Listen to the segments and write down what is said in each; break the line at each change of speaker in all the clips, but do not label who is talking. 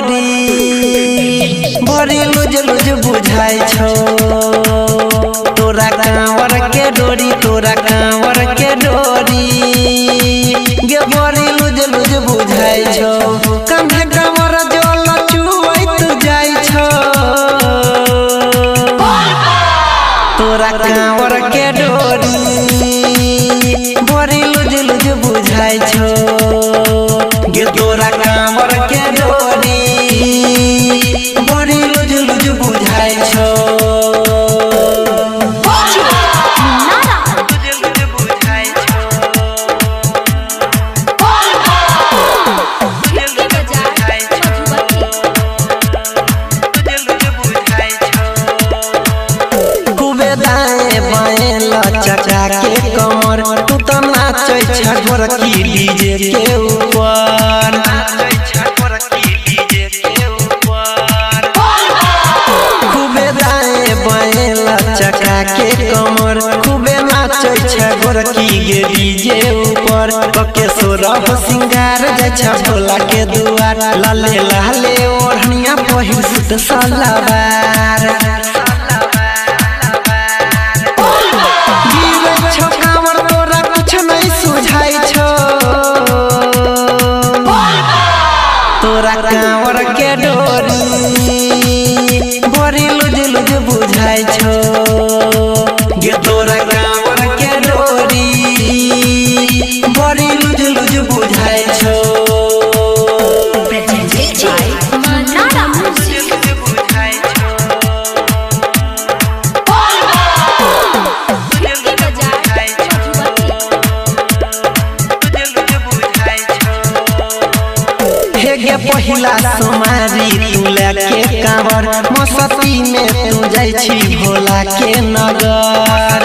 डोरी बड़ी लुज लुज बुझाई छो तोरा कांवर के डोरी तोरा कांवर के डोरी गे बड़ी लुज लुज बुझाई छो कंधे कांवर जल चुवैत जाई छो तोरा कांवर के डोरी बड़ी लुज लुज बुझाई छो गे तोरा कांवर के डोरी बड़ी लुज लुज बुझाई छो चचा के कमर तू तो नाचै छगोर की डीजे के ऊपर खूबे दाएं बाएं चचा के कमर खूबे नाचै छगोर की गे डीजे ऊपर पके सोरह सिंगार जाय छ भोला के दुआर लाले लाले ओढ़निया पहिर सुत सलवार तोरा कांवर के डोरी बड़ी लुज लुज बुझाई छो गे तोरा कांवर के डोरी बड़ी लुज लुज बुझाई छो पहिला सोमारी तू लेके कांवर मस्ती में तू जाई छी भोला के नगर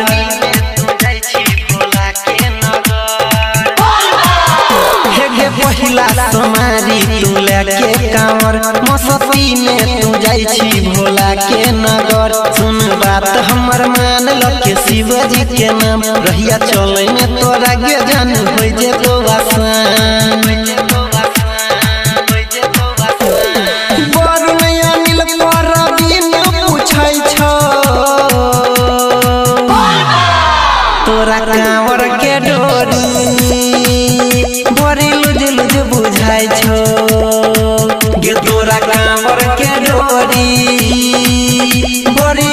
हे पहिला सोमारी तू लेके कांवर मस्ती में तू जाई छी भोला के नगर सुन बात हमर मान ल के शिवजी के नाम रहिया चले में तोरा के जान होई जे तो आसान तोरा कांवर के डोरी बड़ी लुज लुज बुझाई छो गे तोरा कांवर के डोरी बड़ी